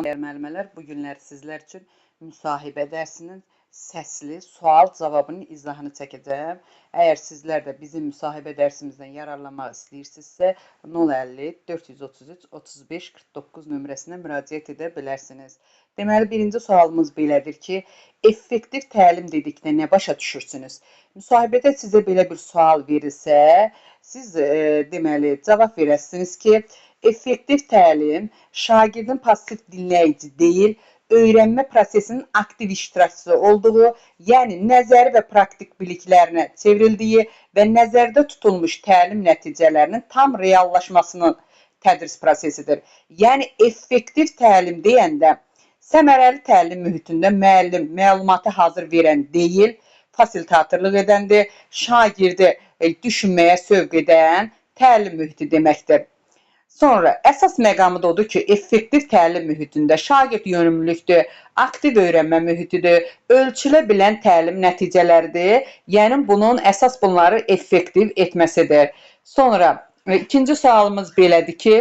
Değerli müəllimlər, bu günlər sizlər üçün müsahibə dərsinin səsli sual cavabının izahını çəkəcəm. Əgər sizlər də bizim müsahibə dərsimizdən yararlanmaq istəyirsinizsə, 050 433 35 49 nömrəsinə müraciət edə bilərsiniz. Deməli, birinci sualımız belədir ki, effektiv təlim dedikdə nə başa düşürsünüz? Müsahibədə sizə belə bir sual verilsə, siz deməli cavab verəsiniz ki, effektiv təlim şagirdin pasiv dinləyici deyil, öyrənmə prosesinin aktiv iştirakçısı olduğu, yəni nəzəri və praktik biliklərinə çevrildiyi və nəzərdə tutulmuş təlim nəticələrinin tam reallaşmasının tədris prosesidir. Yəni effektiv təlim deyəndə səmərəli təlim mühitində müəllim məlumatı hazır verən deyil, fasilitatorluq edəndir, şagirdi düşünməyə sövq edən təlim mühiti deməkdir. Sonra əsas məqamı da odur ki, effektiv təlim mühitində şagird yönümlülükdür, aktiv öyrənmə mühitidir, ölçülə bilən təlim nəticələridir. Yəni bunun əsas bunları effektiv etməsidir. Sonra ikinci sualımız belədir ki,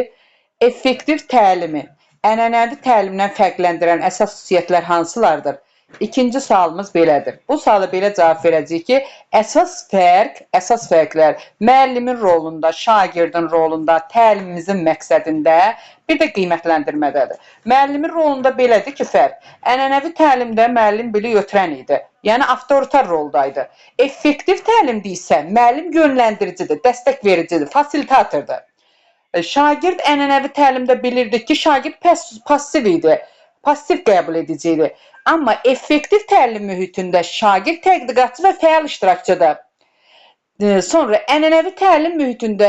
effektiv təlimi ənənəvi təlimdən fərqləndirən əsas xüsusiyyətlər hansılardır? İkinci sualımız belədir. Bu suala belə cavab verəcəyik ki, əsas fərqlər müəllimin rolunda, şagirdin rolunda, təlimimizin məqsədində, bir də qiymətləndirmədədir. Müəllimin rolunda belədir ki, fərq. Ənənəvi təlimdə müəllim bilik ötürən idi. Yəni avtoritar roldaydı. Effektiv təlimdə isə müəllim yönləndiricidir, dəstək vericidir, fasilitatordur. Şagird ənənəvi təlimdə bilirdik ki, şagird pasiv idi, pasiv qəbul edici idi. Amma effektiv təlim mühitində şagird tədqiqatçı və fəal iştirakçıdır. Sonra ənənəvi təlim mühitində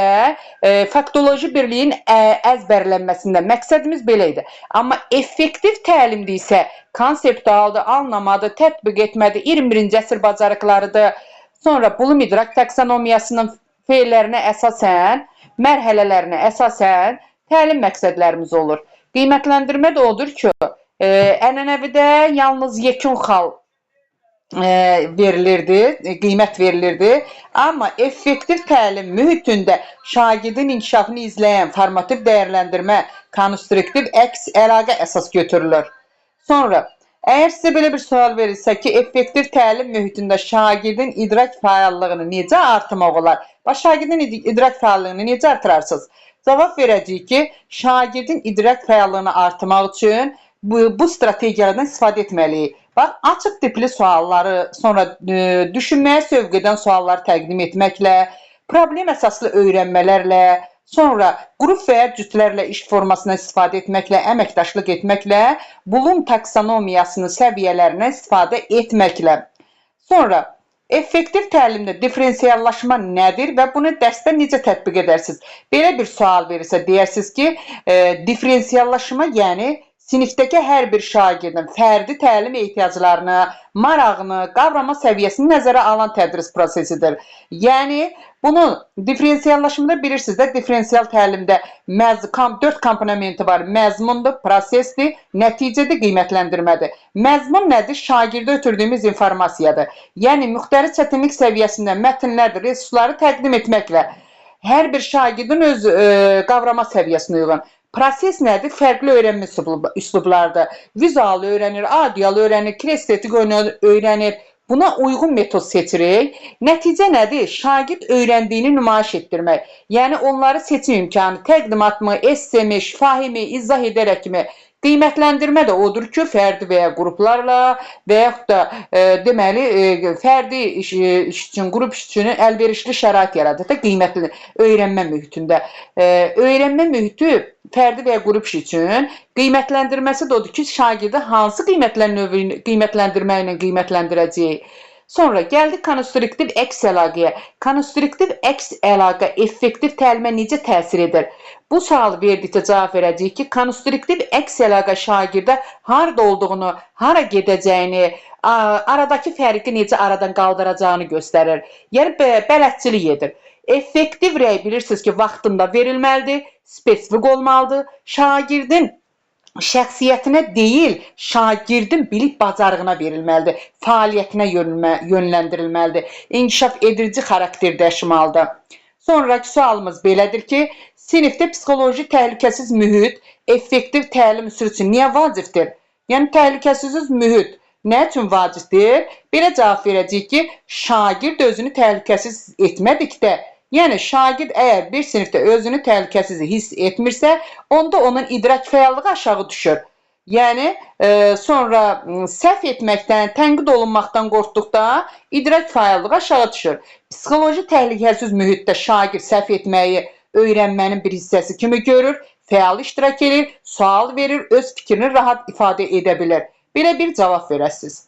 faktoloji birliyin əzbərlənməsində məqsədimiz belə idi. Amma effektiv təlimdə isə konseptualdır, anlamadır, tətbiq etmədir, 21-ci əsr bacarıqlarıdır. Sonra Bloom idrak taksonomiyasının feillərinə əsasən, mərhələlərinə əsasən təlim məqsədlərimiz olur. Qiymətləndirmə də odur ki, ənənəvidə yalnız yekun xal verilirdi, qiymət verilirdi. Amma effektiv təlim mühitində şagirdin inkişafını izləyən formativ dəyərləndirmə, konstruktiv əks əlaqə əsas götürülür. Sonra, əgər sizə belə bir sual verilsə ki, effektiv təlim mühitində şagirdin idrak fəallığını necə artırmaq olar? Şagirdin idrak fəallığını necə artırarsınız? Cavab verəcəyik ki, şagirdin idrak fəallığını artırmaq üçün bu strategiyalardan istifadə etməliyik. Bax, açıq tipli sualları, sonra düşünməyə sövq edən sualları təqdim etməklə, problem əsaslı öyrənmələrlə, sonra qrup və ya cütlərlə iş formasına istifadə etməklə, əməkdaşlıq etməklə, Bloom taksonomiyasının səviyyələrindən istifadə etməklə. Sonra, effektiv təlimdə diferensiyallaşma nədir və bunu dərsdə necə tətbiq edərsiniz? Belə bir sual verirsə, deyərsiniz ki, diferensiyallaşma, yəni sinifdəki hər bir şagirdin fərdi təlim ehtiyaclarını, marağını, qavrama səviyyəsini nəzərə alan tədris prosesidir. Yəni, bunu diferensiyallaşmada bilirsiniz də, diferensiyal təlimdə 4 komponenti var. Məzmundur, prosesdir, nəticədir, qiymətləndirmədir. Məzmun nədir? Şagirdə ötürdüyümüz informasiyadır. Yəni, müxtəlif çətinlik səviyyəsində mətnlərdir, resursları təqdim etməklə hər bir şagirdin öz qavrama səviyyəsinə uyğun. Proses nədir? Fərqli öyrənmə üslublardır. Vizual öyrənir, audial öyrənir, kinestetik öyrənir. Buna uyğun metod seçirik. Nəticə nədir? Şagird öyrəndiyini nümayiş etdirmək. Yəni, onları seçim imkanı, təqdimatmı, essemi, şifahimi, izah edərəkmi, qiymətləndirmə də odur ki, fərdi və ya qruplarla və yaxud da deməli, fərdi iş üçün, qrup iş üçün əlverişli şərait yaradır da qiymətləndirmə öyrənmə mühitində. Öyrənmə mühiti fərdi və ya qrup iş üçün qiymətləndirməsi də odur ki, şagirdi hansı qiymətləndirmə ilə qiymətləndirəcəyik. Sonra gəldik konstruktiv əks əlaqəyə. Konstruktiv əks əlaqə effektiv təlimə necə təsir edir? Bu sualı verdikcə cavab verəcəyik ki, konstruktiv əks əlaqə şagirdə harada olduğunu, hara gedəcəyini, aradakı fərqi necə aradan qaldıracağını göstərir. Yəni, bələdçilik edir. Effektiv rəy bilirsiniz ki, vaxtında verilməlidir, spesifik olmalıdır. Şagirdin şəxsiyyətinə deyil, şagirdin bilik bacarığına verilməlidir, fəaliyyətinə yönləndirilməlidir, inkişaf edici xarakter daşımalıdır. Sonraki sualımız belədir ki, sinifdə psixoloji təhlükəsiz mühit effektiv təlim üsulu üçün niyə vacibdir? Yəni təhlükəsiz mühit nə üçün vacibdir? Belə cavab verəcəyik ki, şagird özünü təhlükəsiz etmədikdə, yəni şagird əgər bir sinifdə özünü təhlükəsiz hiss etmirsə, onda onun idrak fəallığı aşağı düşür. Yəni sonra səhv etməkdən, tənqid olunmaqdan qorxduqda idrak fəallığı aşağı düşür. Psixoloji təhlükəsiz mühitdə şagird səhv etməyi öyrənmənin bir hissəsi kimi görür, fəal iştirak edir, sual verir, öz fikrini rahat ifadə edə bilir. Belə bir cavab verəsiniz.